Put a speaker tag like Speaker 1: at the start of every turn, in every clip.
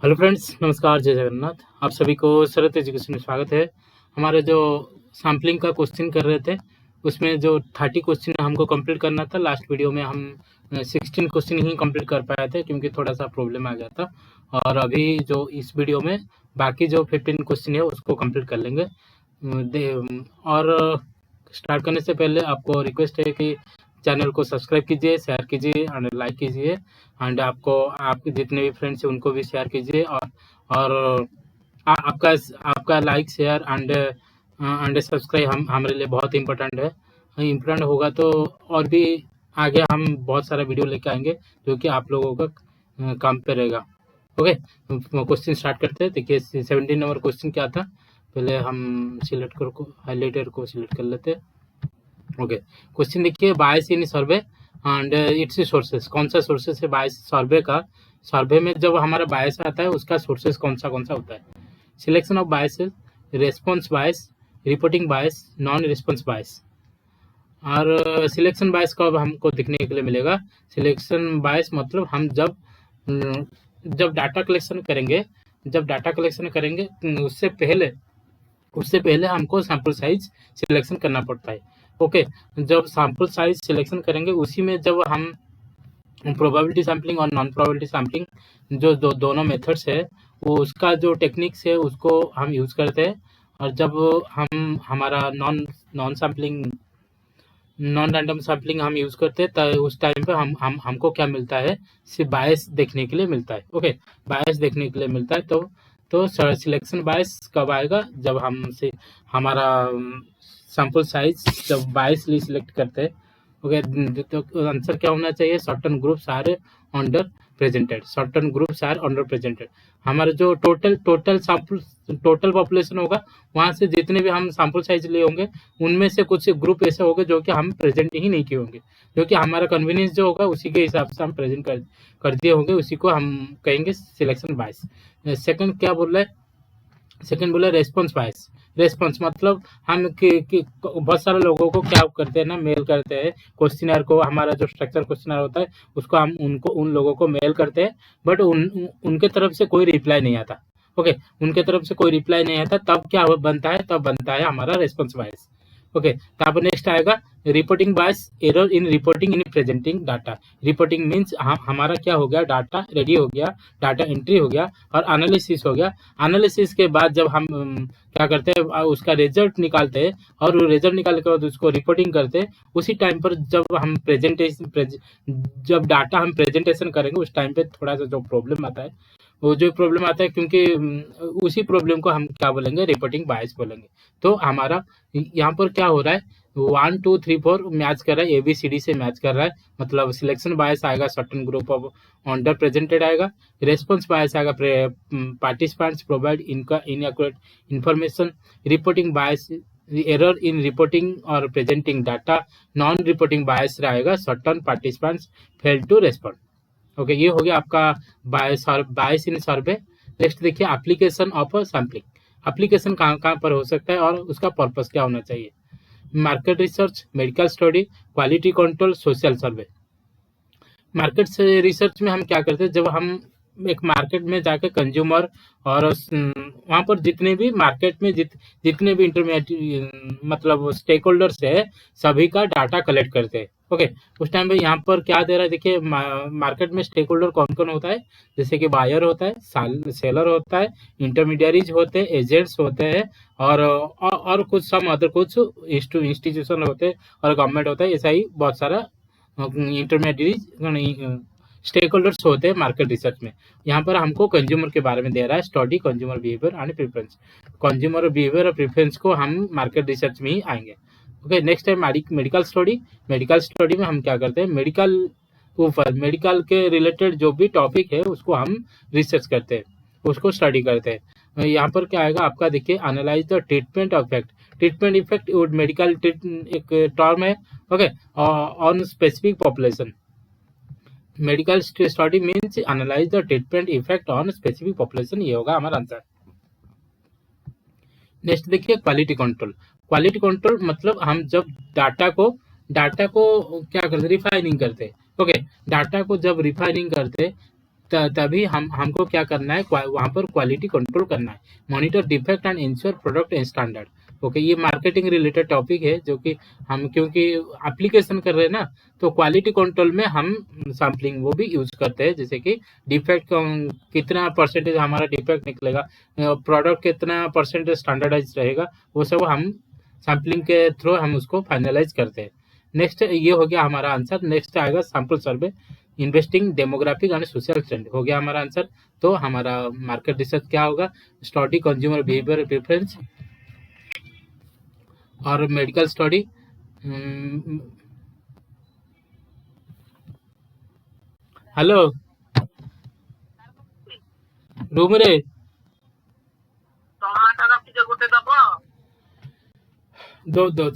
Speaker 1: Hello friends, नमस्कार, जय जगन्नाथ। आप सभी को शरत एजुकेशन में स्वागत है। हमारे जो सैम्पलिंग का क्वेश्चन कर रहे थे, उसमें जो 30 क्वेश्चन हमको कंप्लीट करना था। लास्ट वीडियो में हम 16 क्वेश्चन ही कंप्लीट कर पाए थे क्योंकि थोड़ा सा प्रॉब्लम आ गया था। और अभी जो इस वीडियो में बाकी जो 15 क्वेश्चन है उसको कंप्लीट कर लेंगे। और स्टार्ट करने से पहले आपको रिक्वेस्ट है कि चैनल को सब्सक्राइब कीजिए, शेयर कीजिए एंड लाइक कीजिए। एंड आपके जितने भी फ्रेंड्स हैं उनको भी शेयर कीजिए। और आपका लाइक, शेयर एंड सब्सक्राइब हमारे लिए बहुत इम्पोर्टेंट होगा। तो और भी आगे हम बहुत सारा वीडियो लेके आएंगे जो कि आप लोगों का काम पे रहेगा। ओके, क्वेश्चन स्टार्ट करते हैं। देखिए 17 नंबर क्वेश्चन क्या था, पहले हम हाईलाइटर को सिलेक्ट कर लेते हैं। ओके, क्वेश्चन देखिए, बायस in survey and it's sources. कौन सा सोर्सेस है बायस सर्वे का? सर्वे में जब हमारा बायस आता है उसका सोर्सेस कौन सा होता है? Selection of biases, response bias, reporting bias, non response bias. और सिलेक्शन बायस कब हमको देखने के लिए मिलेगा? सिलेक्शन बायस मतलब हम जब डाटा कलेक्शन करेंगे उससे पहले हमको सैंपल साइज सिलेक्शन करना पड़ता है। ओके, जब सैंपल साइज सिलेक्शन करेंगे उसी में जब हम प्रोबेबिलिटी सैम्पलिंग और नॉन प्रोबेबिलिटी सैम्पलिंग जो दोनों मेथड्स है वो उसका जो टेक्निक्स है उसको हम यूज़ करते हैं। और जब हम हमारा नॉन रैंडम सैम्पलिंग हम यूज़ करते हैं तो उस टाइम पे हमको क्या मिलता है? सिर्फ बायस देखने के लिए मिलता है। ओके, बायस देखने के लिए मिलता है। तो सिलेक्शन बायस कब आएगा? जब हमारा सैंपल साइज जब बायसली सिलेक्ट करते हैं। ओके, तो आंसर क्या होना चाहिए? Certain groups are under presented. हमारा जो टोटल पॉपुलेशन होगा, वहाँ से जितने भी हम सैंपल साइज लिए होंगे उनमें से कुछ ग्रुप ऐसे होंगे जो कि हम प्रेजेंट ही नहीं किए होंगे, जो कि हमारा कन्वीनियंस जो होगा उसी के हिसाब से हम प्रेजेंट कर दिए होंगे, उसी को हम कहेंगे सिलेक्शन बायस। सेकंड क्या बोल रहा है? सेकंड बोला रेस्पॉन्स बायस। रेस्पॉन्स मतलब हम बहुत सारे लोगों को क्या करते हैं ना, मेल करते हैं क्वेश्चनर को। हमारा जो स्ट्रक्चर क्वेश्चनर होता है उसको हम उन लोगों को मेल करते हैं, बट उनके तरफ से कोई रिप्लाई नहीं आता। ओके, उनके तरफ से कोई रिप्लाई नहीं आता, तब क्या बनता है? तब बनता है हमारा रेस्पॉन्स बायस। ओके, तब नेक्स्ट आएगा reporting bias, error in reporting in presenting data. Reporting means हमारा क्या हो गया? डाटा रेडी हो गया, डाटा एंट्री हो गया और एनालिसिस हो गया। एनालिसिस के बाद जब हम क्या करते हैं? उसका रिजल्ट निकालते हैं और रिजल्ट निकालने के बाद उसको रिपोर्टिंग करते हैं। उसी टाइम पर जब डाटा हम प्रेजेंटेशन करेंगे उस टाइम पे थोड़ा सा जो प्रॉब्लम आता है, क्योंकि उसी प्रॉब्लम को हम क्या बोलेंगे? रिपोर्टिंग बायस बोलेंगे। तो हमारा यहाँ पर क्या हो रहा है? 1 2 3 4 मैच कर रहा है, ABCD से मैच कर रहा है। मतलब सिलेक्शन बायस आएगा certain group of under presented आएगा। रेस्पॉन्स बायस आएगा participants provide inaccurate information. Reporting bias error in reporting और presenting data. Non reporting bias रहेगा certain participants fail to respond. Okay, ये हो गया आपका बायस इन सर्वे। नेक्स्ट देखिए application of sampling. Application कहाँ पर हो सकता है और उसका पर्पस क्या होना चाहिए? Market research, medical study, quality control, social survey. Market से रिसर्च में हम क्या करते हैं? जब हम एक मार्केट में जाके कंज्यूमर और वहाँ पर जितने भी मार्केट में जितने भी इंटरमीडिएट मतलब स्टेक होल्डर्स है, सभी का डाटा कलेक्ट करते हैं। ओके, उस टाइम पे यहाँ पर क्या दे रहा है? देखिए मार्केट में स्टेक होल्डर कौन कौन होता है? जैसे कि बायर होता है, सेलर होता है, इंटरमीडियरीज होते हैं, एजेंट्स होते हैं और कुछ कुछ इंस्टीट्यूशन होते हैं और गवर्नमेंट होता है। ऐसा ही बहुत सारा इंटरमीडिएट स्टेक होल्डर्स होते हैं मार्केट रिसर्च में। यहाँ पर हमको कंज्यूमर के बारे में दे रहा है, study consumer behaviour and preference. Consumer behaviour और प्रेफरेंस को हम मार्केट रिसर्च में ही आएंगे। ओके, नेक्स्ट है मेडिकल स्टडी। मेडिकल स्टडी में हम क्या करते हैं? मेडिकल के रिलेटेड जो भी टॉपिक है उसको हम रिसर्च करते हैं, उसको स्टडी करते हैं। यहाँ पर क्या आएगा आपका? देखिए analyse the treatment effect. Treatment effect medical एक टर्म है। Okay, on specific population. Medical study means analyse the treatment effect on specific population. ये होगा हमारा आंसर। नेक्स्ट देखिए क्वालिटी कंट्रोल। क्वालिटी कंट्रोल मतलब हम जब डाटा को क्या करते? रिफाइनिंग करते। ओके, डाटा को जब रिफाइनिंग करते तभी हमको क्या करना है, वहाँ पर क्वालिटी कंट्रोल करना है, monitor defect and ensure product standard. Okay, ये मार्केटिंग रिलेटेड टॉपिक है, जो कि हम क्योंकि एप्लीकेशन कर रहे हैं ना, तो क्वालिटी कंट्रोल में हम सैम्पलिंग वो भी यूज करते हैं, जैसे कि डिफेक्ट कितना परसेंटेज हमारा डिफेक्ट निकलेगा, प्रोडक्ट कितना परसेंटेज स्टैंडर्डाइज रहेगा, वो सब हम सैम्पलिंग के थ्रू हम उसको फाइनलाइज करते हैं। नेक्स्ट ये हो गया हमारा आंसर। नेक्स्ट आएगा sample survey, investing demographic and social trend, हो गया हमारा आंसर। तो हमारा मार्केट रिसर्च क्या होगा, स्टडी कंज्यूमर बिहेवियर प्रेफरेंस और मेडिकल स्टडी। हेलो रूम रे दो दो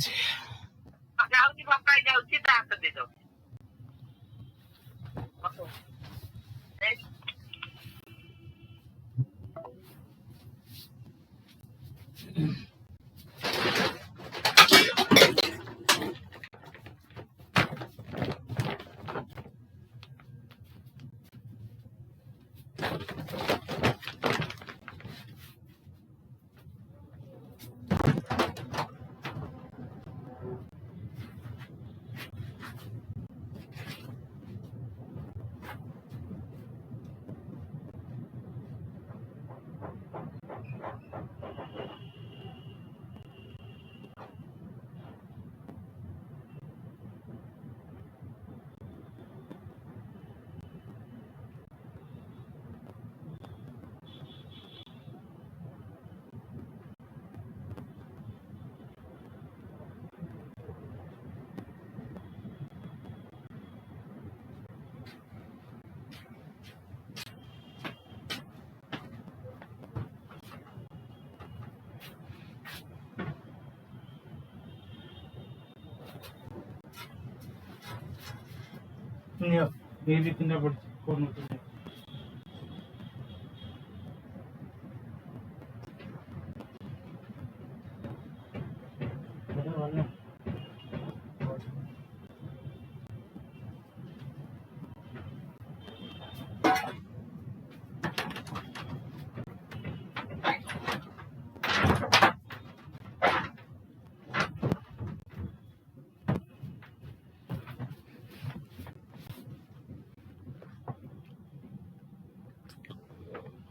Speaker 1: ये कितना कौन होता है?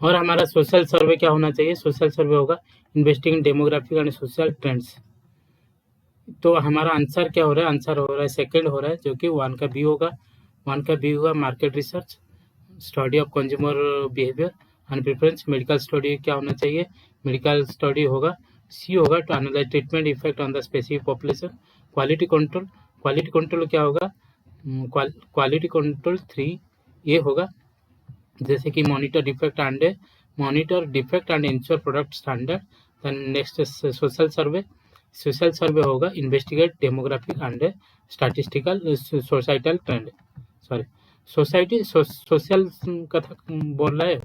Speaker 1: और हमारा सोशल सर्वे क्या होना चाहिए, सोशल सर्वे होगा investing demographic and social trends. तो हमारा आंसर क्या हो रहा है, आंसर हो रहा है सेकंड हो रहा है, जो कि 1 का बी होगा। 1 का बी होगा market research, study of consumer behaviour and preference. Medical study क्या होना चाहिए, मेडिकल स्टडी होगा सी होगा, to analyse treatment effect on the specific population. Quality control, quality control क्या होगा, क्वालिटी कंट्रोल 3 ये होगा, जैसे कि monitor defect and ensure product standard. Then next social survey, social survey होगा investigate demographic and statistical societal trend, sorry society social कथा बोल रहा है।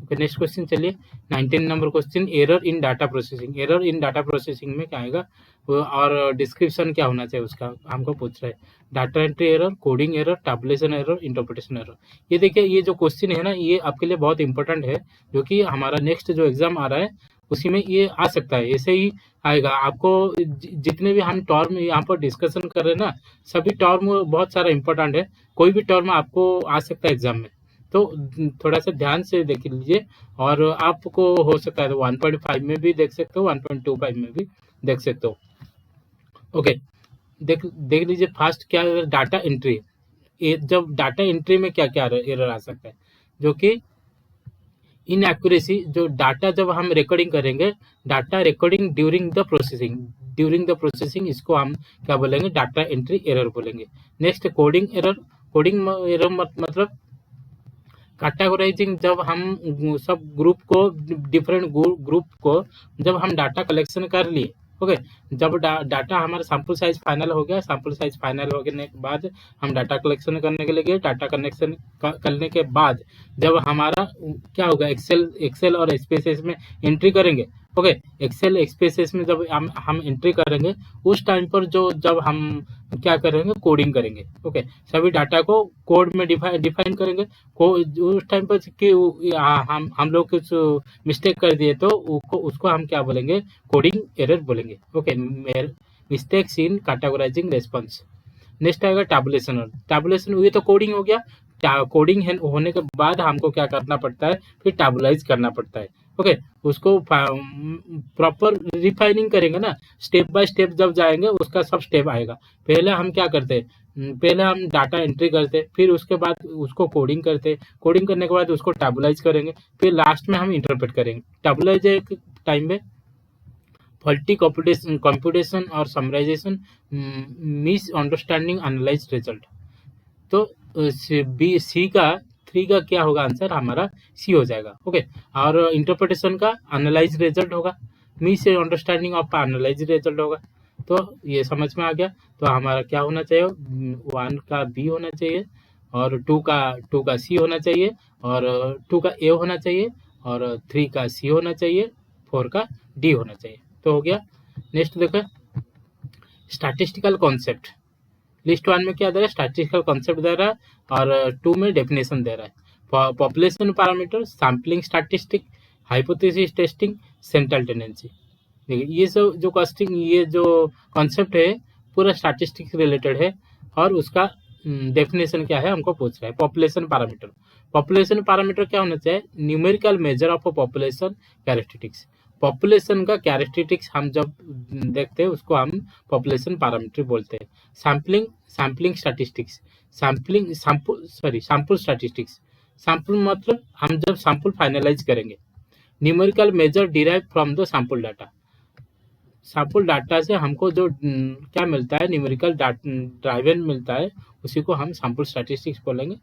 Speaker 1: ओके, नेक्स्ट क्वेश्चन चलिए 19 number question, error in data processing. Error in data processing में क्या आएगा और डिस्क्रिप्शन क्या होना चाहिए उसका हमको पूछ रहे हैं। Data entry error, coding error, tabulation error, interpretation error. ये देखिए, ये जो क्वेश्चन है ना, ये आपके लिए बहुत इंपॉर्टेंट है, जो कि हमारा नेक्स्ट जो एग्जाम आ रहा है उसी में ये आ सकता है, ऐसे ही आएगा आपको। जितने भी हम टर्म यहाँ पर डिस्कशन कर रहे हैं ना, सभी टर्म बहुत सारा इंपॉर्टेंट है, कोई भी टर्म आपको आ सकता है एग्जाम में, तो थोड़ा सा ध्यान से देख लीजिए। और आपको हो सकता है तो 1.5 में भी देख सकते हो, 1.25 में भी देख सकते हो। ओके, देख लीजिए फास्ट क्या है, डाटा एंट्री। जब डाटा एंट्री में क्या क्या एरर आ सकता है, जो कि इनएक्यूरेसी, जो डाटा जब हम रिकॉर्डिंग करेंगे, data recording during the processing, इसको हम क्या बोलेंगे, डाटा एंट्री एरर बोलेंगे। Next coding error, coding error मतलब कैटेगराइजिंग, जब हम सब ग्रुप को, डिफरेंट ग्रुप को जब हम डाटा कलेक्शन कर लिए, ओके, जब डाटा हमारा सैंपल साइज फाइनल हो गया, सैंपल साइज फाइनल होने के बाद हम डाटा कलेक्शन करने के लिए गए, डाटा कलेक्शन करने के बाद जब हमारा क्या होगा, एक्सेल और स्पेसेस में एंट्री करेंगे, ओके। एक्सेल एक्सप्रेसेस में जब हम एंट्री करेंगे उस टाइम पर जब हम क्या करेंगे, कोडिंग करेंगे। ओके, सभी डाटा को कोड में डिफाइन करेंगे। उस टाइम पर कि हम लोग कुछ मिस्टेक कर दिए तो उसको हम क्या बोलेंगे, कोडिंग एरर बोलेंगे। Okay, mistakes in categorising response. Next आएगा टैबुलेशन। टैबुलेशन ये तो कोडिंग हो गया। कोडिंग होने के बाद हमको क्या करना पड़ता है, फिर टैबुलाइज करना पड़ता है। ओके, उसको प्रॉपर रिफाइनिंग करेंगे ना, स्टेप बाय स्टेप जब जाएंगे उसका सब स्टेप आएगा। पहले हम क्या करते हैं, पहले हम डाटा एंट्री करते, फिर उसके बाद उसको कोडिंग करते, कोडिंग करने के बाद उसको टैबुलाइज करेंगे, फिर लास्ट में हम इंटरप्रेट करेंगे। टैबुलाइज एक टाइम में फॉल्टी कंप्यूटेशन और summarisation, misunderstanding, analyse result. तो सी का 3 का क्या होगा आंसर, हमारा सी हो जाएगा। ओके, और इंटरप्रिटेशन का एनालाइज रिजल्ट होगा, miss understanding of analyse result होगा। तो ये समझ में आ गया। तो हमारा क्या होना चाहिए, 1 का बी होना चाहिए, और 2 का सी होना चाहिए, और 2 का ए होना चाहिए, और 3 का सी होना चाहिए, 4 का डी होना चाहिए। तो हो गया। नेक्स्ट देखो, स्टैटिस्टिकल कॉन्सेप्ट। लिस्ट 1 में क्या दे रहा है, स्टैटिस्टिकल कॉन्सेप्ट दे रहा है, और 2 में डेफिनेशन दे रहा है। Population parameter, sampling statistic, hypothesis testing, central tendency. देखिए ये सब जो कास्टिंग, ये जो कॉन्सेप्ट है पूरा स्टैटिस्टिक्स रिलेटेड है, और उसका डेफिनेशन क्या है हमको पूछ रहा है। पॉपुलेशन पैरामीटर, पॉपुलेशन पैरामीटर क्या होना चाहिए, numerical measure of population characteristics. Population का कैरेक्टरिस्टिक्स हम जब देखते हैं उसको हम पॉपुलेशन पैरामीटर बोलते हैं। Sampling statistics, sample statistics. Sample मतलब हम जब सैम्पल फाइनलाइज करेंगे। Numerical measure derive from the sample data, sample data से हमको जो क्या मिलता है, न्यूमेरिकल ड्राइवन मिलता है, उसी को हम सैम्पल स्टैटिस्टिक्स बोलेंगे।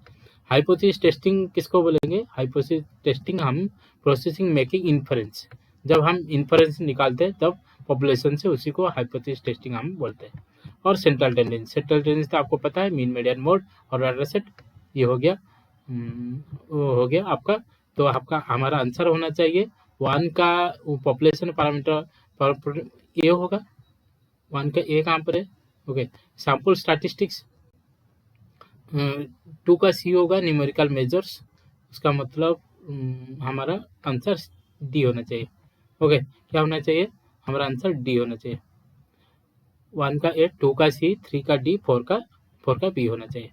Speaker 1: हाइपोथेसिस टेस्टिंग किसको बोलेंगे, हाइपोथेसिस टेस्टिंग हम प्रोसेसिंग मेकिंग इन्फरेंस, जब हम इन्फरेंस निकालते हैं तब पॉपुलेशन से, उसी को हाइपोथेसिस टेस्टिंग हम बोलते हैं। और सेंट्रल टेंडेंसी तो आपको पता है, मीन मीडियन मोड और एरर सेट। ये हो गया, वो हो गया आपका। तो आपका हमारा आंसर होना चाहिए 1 का पॉपुलेशन पैरामीटर ये होगा। 1 का ए कहाँ पर है, ओके। सैम्पल स्टैटिस्टिक्स 2 का सी होगा, न्यूमेरिकल मेजर्स। उसका मतलब हमारा आंसर डी होना चाहिए। ओके, क्या होना चाहिए, हमारा आंसर डी होना चाहिए। 1 का ए, 2 का सी, 3 का डी, 4 का बी होना चाहिए।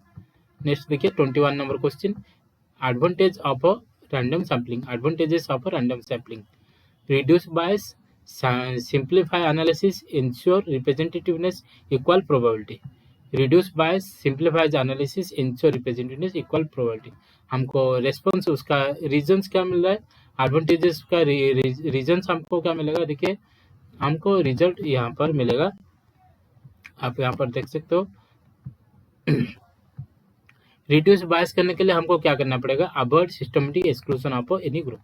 Speaker 1: नेक्स्ट देखिए 21 number question, advantage of a random sampling, advantages of a random sampling. Reduce bias, simplify analysis, ensure representativeness, equal probability। Reduce bias, simplifies analysis, ensure representativeness, equal probability. हमको response, उसका reasons क्या मिल रहा है, advantages का reasons हमको क्या मिलेगा, देखिए हमको रिजल्ट यहाँ पर मिलेगा, आप यहाँ पर देख सकते हो। रिड्यूस बायस करने के लिए हमको क्या करना पड़ेगा, avoid systematic exclusion of any group,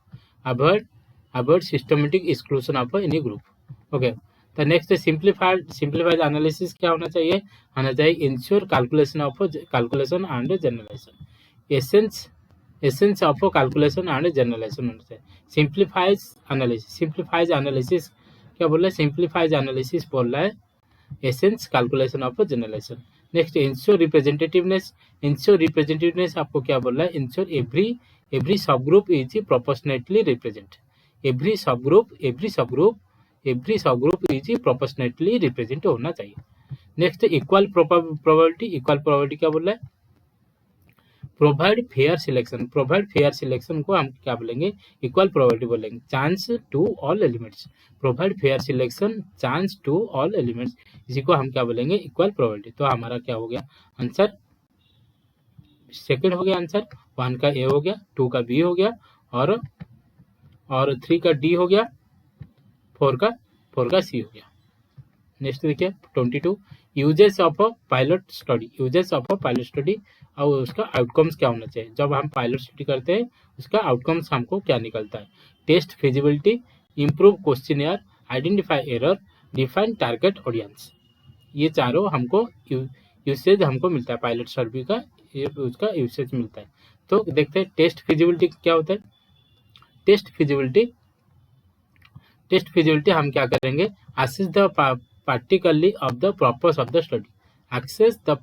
Speaker 1: avoid systematic exclusion of any group. Okay, तो नेक्स्ट सिंप्लीफाइड एनालिसिस क्या होना चाहिए ensure calculation and generalisation. Essence of calculation and generalisation होना चाहिए। सिंप्लीफाइज एनालिसिस क्या बोल रहा है, सिंप्लीफाइज एनालिसिस बोल रहा है, essence calculation of generalisation. Next ensure representativeness आपको क्या बोल रहा है, ensure every sub group is proportionately represent, every sub group is proportionately represent होना चाहिए। नेक्स्ट इक्वल प्रोबेबिलिटी क्या बोल रहा है, प्रोवाइड फेयर सिलेक्शन को हम क्या बोलेंगे, इक्वल प्रोबेबिलिटी बोलेंगे। Chance to all elements, provide fair selection, chance to all elements, इसी को हम क्या बोलेंगे, इक्वल प्रोबेबिलिटी। तो हमारा क्या हो गया आंसर, सेकंड हो गया आंसर। 1 का ए हो गया, 2 का बी हो गया, और 3 का डी हो गया, 4 का सी हो गया। नेक्स्ट देखिए 22, uses of a pilot study, और उसका आउटकम्स क्या होना चाहिए। जब हम पायलट स्टडी करते हैं उसका आउटकम्स हमको क्या निकलता है, test feasibility, improve questionnaire, identify error, define target audience. ये चारों हमको यूसेज हमको मिलता है, पायलट स्टडी का उसका यूसेज मिलता है। तो देखते हैं टेस्ट फिजिबिलिटी क्या होता है। टेस्ट टेस्ट फिजिबिलिटी हम क्या करेंगे, assess the particularly of the purpose of the study, access the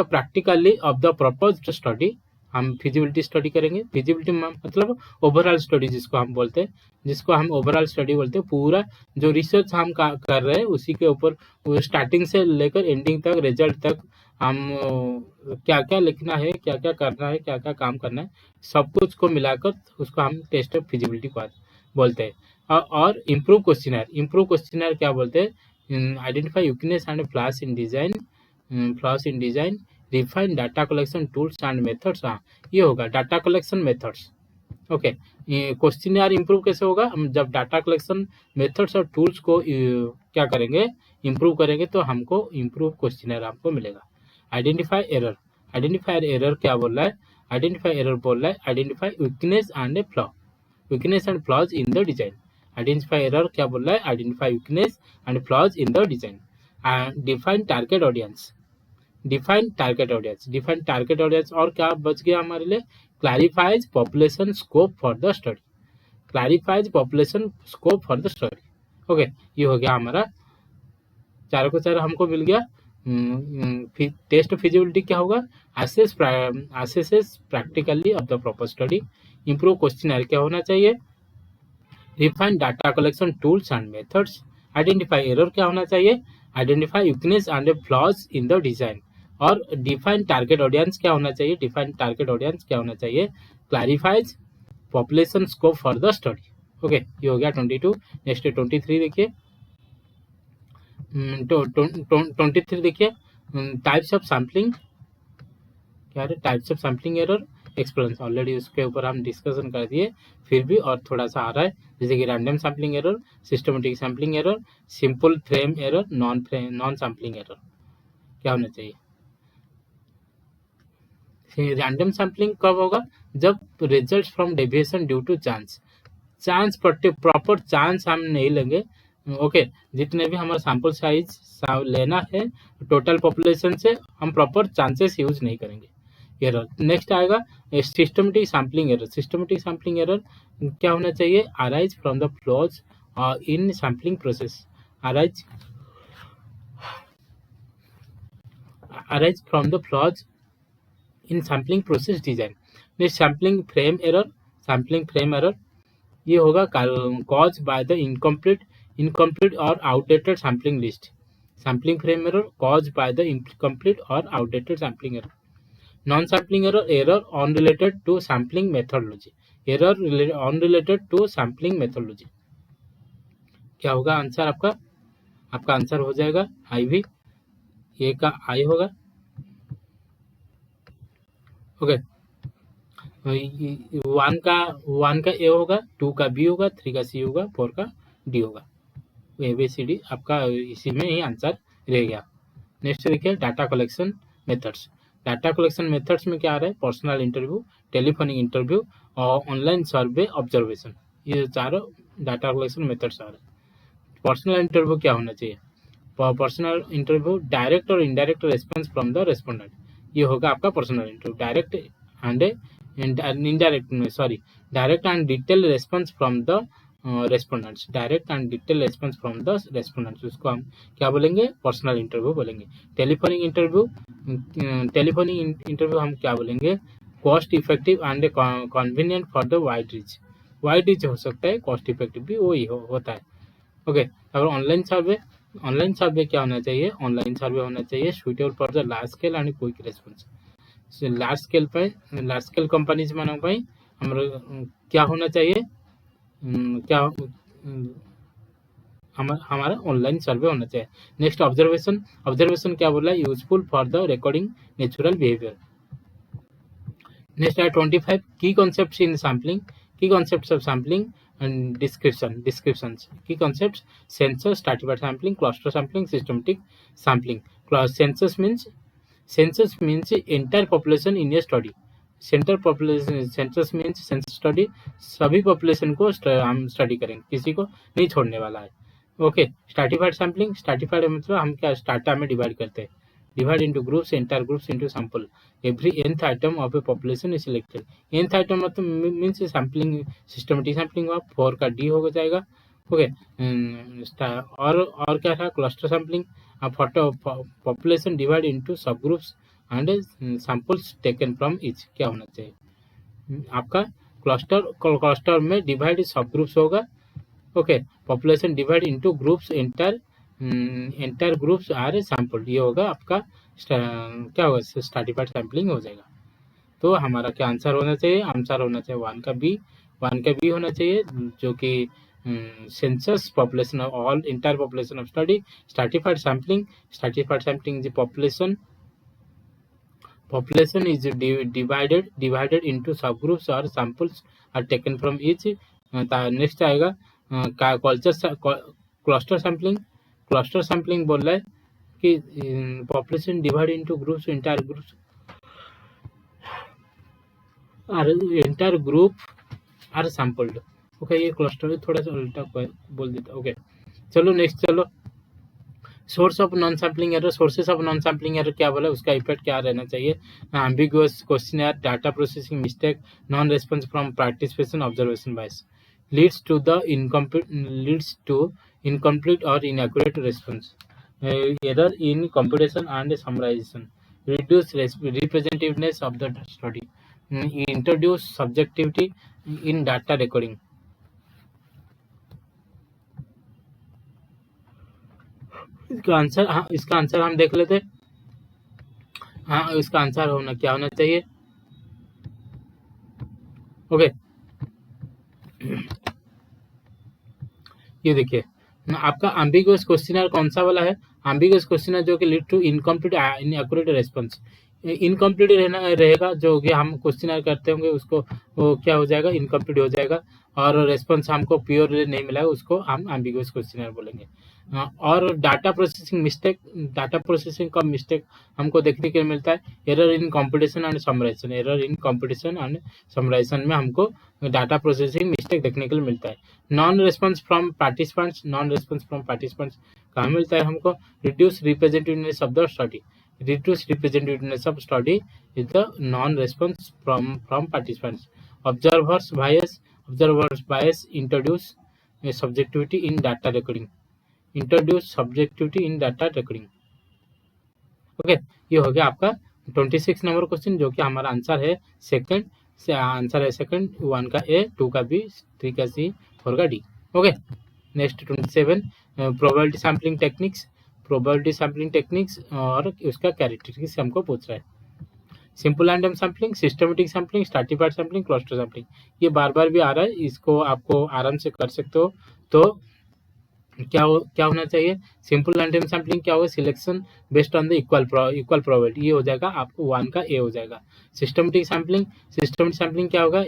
Speaker 1: practically of the proposed study. हम फिजिबिलिटी स्टडी करेंगे। फिजिबिलिटी मतलब ओवरऑल स्टडी जिसको हम बोलते हैं, जिसको हम ओवरऑल स्टडी बोलते हैं। पूरा जो रिसर्च हम कर रहे हैं उसी के ऊपर स्टार्टिंग से लेकर एंडिंग तक, रिजल्ट तक हम क्या क्या लिखना है, क्या क्या करना है, क्या क्या काम करना है, सब कुछ को मिलाकर उसको हम टेस्ट ऑफ फिजिबिलिटी बोलते हैं। और इम्प्रूव क्वेश्चनर क्या बोलते हैं, identify weakness and flaws in design, refine data collection tools and methods. हाँ, ये होगा data collection methods. Okay, questionnaire improve कैसे होगा, हम जब डाटा कलेक्शन मेथड्स और टूल्स को क्या करेंगे, इंप्रूव करेंगे, तो हमको इंप्रूव क्वेश्चनर आपको मिलेगा। आइडेंटिफाई एरर क्या बोल रहा है, identify weakness and flaws in the design. Identify error क्या बोल रहा है, identify weakness and flaws in the design. Define target audience, define target audience. और क्या बच गया हमारे लिए, clarifies population scope for the study. Okay, ये हो गया हमारा, चारों को चार हमको मिल गया। टेस्ट फिजिबिलिटी क्या होगा, assess practically of the proper study. Improve questionnaire क्या होना चाहिए, refine data collection tools and methods. Identify error क्या होना चाहिए, identify weakness and flaws in the design. और डिफाइन टारगेट ऑडियंस क्या होना चाहिए, clarifies population scope for the study. Okay, ये हो गया 22। नेक्स्ट 23 देखिए। 23 देखिए, टाइप्स ऑफ सैम्पलिंग क्या है, types of sampling error experience. Already उसके ऊपर हम डिस्कशन कर दिए, फिर भी और थोड़ा सा आ रहा है, जैसे कि random sampling error, systematic sampling error, simple frame error, non sampling error. क्या होना चाहिए, रैंडम सैम्पलिंग कब होगा, जब result from deviation due to chance proper chance हम नहीं लेंगे। ओके, जितने भी हमारा सैंपल साइज लेना है टोटल पॉपुलेशन से, हम प्रॉपर चांसेस यूज नहीं करेंगे। एरर नेक्स्ट आएगा सिस्टमेटिक सैम्पलिंग एरर। क्या होना चाहिए, arise from the flaws in sampling process, arise from the flaws in sampling process design. Next sampling frame error, ये होगा cause by the incomplete or outdated sampling list. Sampling frame error cause by the incomplete or outdated sampling error. Non sampling error unrelated to sampling methodology. क्या होगा answer आपका answer हो जाएगा आई भी, ए का आई होगा। ओके, 1 का ए होगा, 2 का बी होगा, 3 का सी होगा, 4 का डी होगा। ABCD आपका इसी में ही आंसर रह गया। नेक्स्ट देखिए डाटा कलेक्शन मेथड्स। में क्या आ रहा है, पर्सनल इंटरव्यू, टेलीफोनिक इंटरव्यू और ऑनलाइन सर्वे ऑब्जर्वेशन। ये चारों डाटा कलेक्शन मेथड्स आ रहे हैं। पर्सनल इंटरव्यू क्या होना चाहिए, पर्सनल इंटरव्यू डायरेक्ट और indirect response from the respondent. ये होगा आपका personal interview. Direct and detail response from the respondents. उसको हम क्या बोलेंगे, पर्सनल इंटरव्यू बोलेंगे। टेलीफोनिक इंटरव्यू हम क्या बोलेंगे, cost effective and convenient for the wide reach हो सकता है, कॉस्ट इफेक्टिव भी वही होता है। ओके, और ऑनलाइन सर्वे क्या होना चाहिए, होना चाहिए suitable for the large scale and quick response. Large scale companies मानक क्या होना चाहिए, हमारा ऑनलाइन सर्वे होना चाहिए। नेक्स्ट ऑब्जर्वेशन क्या बोला है, useful for the recording natural behaviour. Next है 25 key concepts in sampling, key concepts of sampling and descriptions. Key concepts, census, stratified sampling, cluster sampling, systematic sampling. Census means entire population in a study. Census means census study, सभी population को हम study करेंगे, किसी को नहीं छोड़ने वाला है। ओके, स्ट्रैटिफाइड सैम्पलिंग, मतलब हम क्या स्ट्रैटा में डिवाइड करते हैं, divide into groups, entire groups into sample. Every nth item of a population is selected. nth item मतलब means sampling, systematic sampling हुआ, 4 का D हो जाएगा. ओके. और क्या था, cluster sampling. Population divide into सब groups and samples taken from each. क्या होना चाहिए आपका, क्लस्टर में डिवाइड सब ग्रुप्स होगा. Okay. Population divide into groups, entire groups are sample. ये होगा आपका क्या होगा, स्ट्रैटिफाइड सैम्पलिंग हो जाएगा. तो हमारा क्या आंसर होना चाहिए, आंसर होना चाहिए 1 का बी होना चाहिए, जो कि census population of all entire population of study. Stratified sampling the population is divided into subgroups or samples are taken from each. Next आएगा क्लस्टर सैम्पलिंग बोल रहा है कि population divide into groups, entire group are sampled. Okay. ये cluster थोड़ा सा उल्टा बोल देता. ओके. चलो नेक्स्ट. चलो source of non sampling error. Sources of non sampling error क्या बोला, उसका इफेक्ट क्या रहना चाहिए. Ambiguous questionnaire, data processing mistake, non response from participation, observation bias, leads to incomplete और inaccurate response, error in computation and summarization, reduce representativeness of the study, introduce subjectivity in data recording. इसका answer हम देख लेते. हाँ, इसका answer होना क्या होना चाहिए. ओके. ये देखिए आपका एम्बिगुअस क्वेश्चनर कौन सा वाला है. एम्बिगुअस क्वेश्चनर जो कि lead to incomplete inaccurate response. Incomplete रहेगा, जो कि हम क्वेश्चनर करते होंगे उसको वो क्या हो जाएगा, इनकम्प्लीट हो जाएगा, और रेस्पॉन्स हमको प्योर नहीं मिला, उसको हम एम्बिगुअस क्वेश्चनर बोलेंगे. और डाटा प्रोसेसिंग का मिस्टेक हमको देखने को मिलता है. Error in competition and summarisation में हमको डाटा प्रोसेसिंग मिस्टेक देखने को मिलता है. नॉन रेस्पॉन्स फ्रॉम पार्टिसिपेंट्स कहाँ मिलता है हमको. Reduce representativeness of the study is the non-response from participants. Observers bias introduce subjectivity in data recording. Okay. ये हो गया आपका 26 नंबर क्वेश्चन, जो कि हमारा आंसर है सेकंड. 1 का ए, 2 का बी, 3 का सी, 4 का D. Okay. Next 27 probability sampling techniques और उसका कैरेक्टरिस्टिक्स हमको पूछ रहा है. Simple random sampling, systematic sampling, stratified sampling, cluster sampling. ये बार भी आ रहा है, इसको आपको आराम से कर सकते हो. तो क्या होना चाहिए. सिंपल रैंडम सैम्पलिंग क्या होगा, selection based on the equal probability. ये हो जाएगा आपको 1 का ए हो जाएगा. सिस्टमेटिक सैम्पलिंग क्या होगा,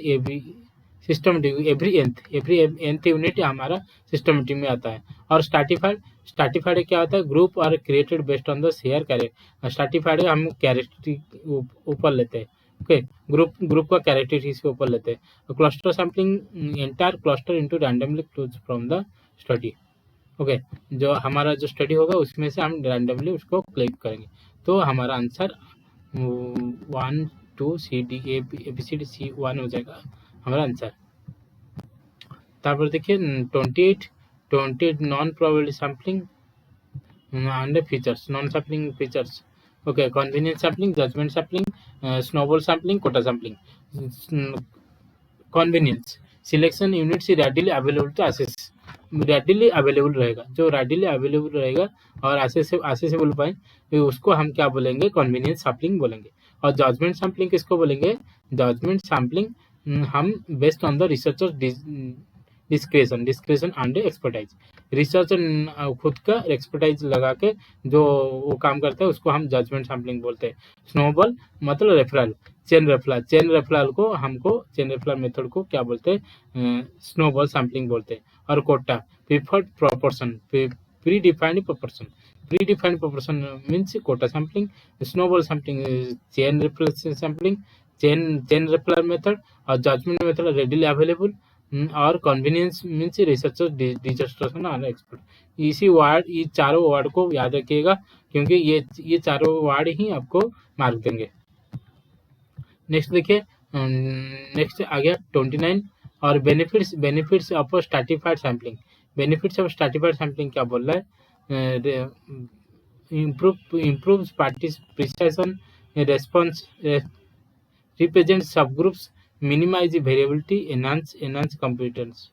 Speaker 1: सिस्टमेटिक एवरी nth यूनिट हमारा सिस्टमेटिक में आता है. और स्ट्रैटिफाइड क्या होता है, ग्रुप और created based on the share character. Stratified हम कैरेक्टरिस्टिक ऊपर लेते हैं. ओके. ग्रुप का कैरेक्टरिस्टिक्स के ऊपर लेते हैं. Cluster sampling, entire cluster into randomly choose from the study. Okay. जो हमारा जो स्टडी होगा उसमें से हम रैंडमली उसको क्लिक करेंगे. तो हमारा answer 1 2 C D A B C D C 1 हो जाएगा हमारा आंसर. तापर देखिए 28 non probability sampling and features. Non sampling features. Okay. Convenience sampling, judgement sampling, snowball sampling, quota sampling. Convenience, selection units readily available to assess. Readily available रहेगा, जो readily available रहेगा और accessible पाए, उसको हम क्या बोलेंगे, कन्वीनियंस सैम्पलिंग बोलेंगे. और जजमेंट सैम्पलिंग किसको बोलेंगे, जजमेंट सैम्पलिंग हम based on the researcher discretion and expertise. Researcher खुद का एक्सपर्टाइज लगा के जो वो काम करता है उसको हम जजमेंट सैम्पलिंग बोलते हैं. स्नोबॉल मतलब रेफरल, चेन रेफरल को हमको चेन रेफरल मेथड को क्या बोलते हैं, स्नोबॉल सैम्पलिंग बोलते हैं. और quota preferred proportion, predefined proportion means quota sampling. Snowball sampling chain referral sampling, chain referral method. और जजमेंट मेथड रेडिली अवेलेबल और कन्वीनियंस मीन्स रिसर्चर डिजस्ट्रेशन और एक्सपर्ट। इसी वर्ड, ये चारों वर्ड को याद रखिएगा, क्योंकि ये चारों वर्ड ही आपको मार्क देंगे। नेक्स्ट देखिए, नेक्स्ट आ गया 29 और benefits of stratified sampling. Benefits of stratified sampling क्या बोल रहा है? improves precision response, represent subgroups, minimize variability, enhance competence।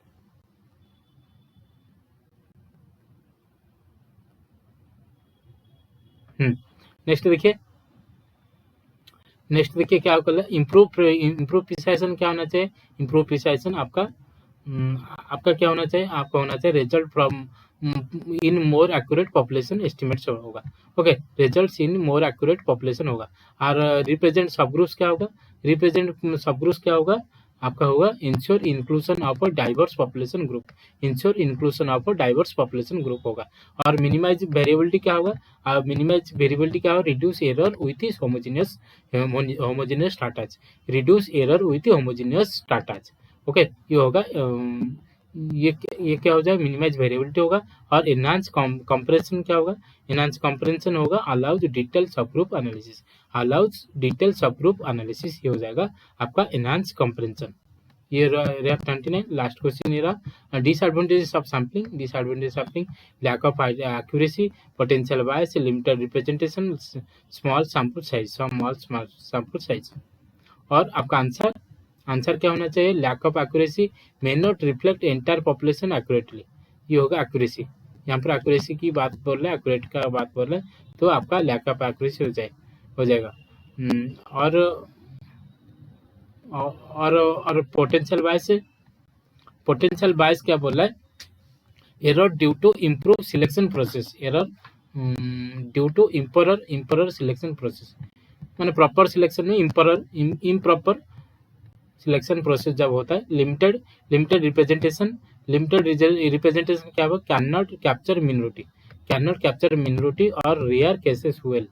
Speaker 1: Next देखिए क्या होगा, इम्प्रूव प्रिसाइजन क्या होना चाहिए? इम्प्रूव प्रिसाइजन आपका क्या होना चाहिए? आपका होना चाहिए result from in more accurate population estimates होगा। Okay, results in more accurate population होगा। और रिप्रेजेंट सबग्रुप्स क्या होगा? रिप्रेजेंट सबग्रुप्स क्या होगा? आपका होगा ensure inclusion of a diverse population group. Ensure inclusion of a diverse population group होगा। और मिनिमाइज वेरिएबिलिटी क्या होगा? मिनिमाइज वेरिएबिलिटी क्या होगा? Reduce error with homogeneous strata. Reduce error with homogeneous strata. Okay, ये होगा, ये क्या हो जाए? मिनिमाइज वेरिएबिलिटी होगा। और एनहांस कंप्रेशन क्या होगा? एनहांस कंप्रेशन होगा allows detail subgroup analysis. Allows detail subgroup analysis ये हो जाएगा आपका एनहांस कंप्रेशन। ये रहा 29। लास्ट क्वेश्चन ये रहा, disadvantages of sampling. Disadvantage sampling, lack of accuracy, potential bias, limited representation, small sample size. और आपका आंसर क्या होना चाहिए? Lack of accuracy, may not reflect entire population accurately. ये होगा एक्यूरेसी। यहाँ पर एक्यूरेसी की बात बोल रहे हैं, एक्यूरेट का बात बोल रहे हैं, तो आपका लैक ऑफ एक्यूरेसी हो जाएगा। और पोटेंशियल बायस क्या बोल रहा है? Error due to improve selection process. Error due to improper selection process, मैंने प्रॉपर सिलेक्शन में इम्प्रॉपर सिलेक्शन प्रोसेस जब होता है। लिमिटेड रिप्रेजेंटेशन क्या होगा? कैन नॉट कैप्चर मिनोरिटी और रेयर केसेस वेल।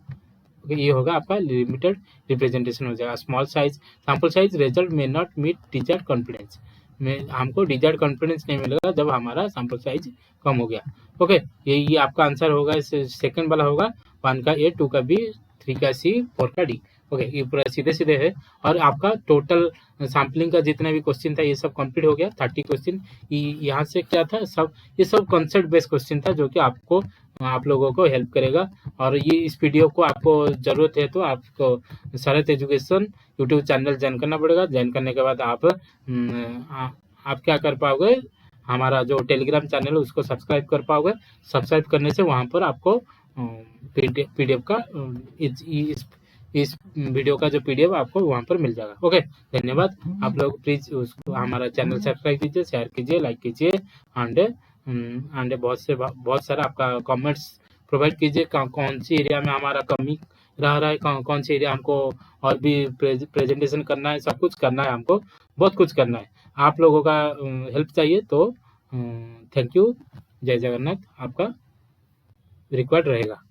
Speaker 1: ये होगा आपका लिमिटेड रिप्रेजेंटेशन हो जाएगा। Small size sample size, result में नॉट मीट डिजायर्ड कॉन्फिडेंस। में हमको डिजायर्ड कॉन्फिडेंस नहीं मिलेगा जब हमारा सैंपल साइज कम हो गया। ओके, ये आपका आंसर होगा। सेकंड वाला होगा 1 का A, 2 का B, 3 का C, 4 का D। ओके, ये पूरा सीधे है। और आपका टोटल सैम्पलिंग का जितना भी क्वेश्चन था ये सब कंप्लीट हो गया। 30 क्वेश्चन यहाँ से क्या था? ये सब कॉन्सेप्ट बेस्ड क्वेश्चन था, जो कि आप लोगों को हेल्प करेगा। और ये इस वीडियो को आपको जरूरत है तो आपको शरत एजुकेशन यूट्यूब चैनल ज्वाइन करना पड़ेगा। ज्वाइन करने के बाद आप क्या कर पाओगे? हमारा जो टेलीग्राम चैनल है उसको सब्सक्राइब कर पाओगे। सब्सक्राइब करने से वहाँ पर आपको पीडीएफ का इस वीडियो का जो पीडीएफ आपको वहाँ पर मिल जाएगा। ओके, धन्यवाद। आप लोग प्लीज उसको हमारा चैनल सब्सक्राइब कीजिए, शेयर कीजिए, लाइक कीजिए। एंड बहुत सारा आपका कमेंट्स प्रोवाइड कीजिए। कौन सी एरिया में हमारा कमी रह रहा है, कौन सी एरिया हमको और भी प्रेजेंटेशन करना है। सब कुछ करना है, हमको बहुत कुछ करना है। आप लोगों का हेल्प चाहिए तो थैंक यू। जय जगन्नाथ आपका रिक्वायर्ड रहेगा।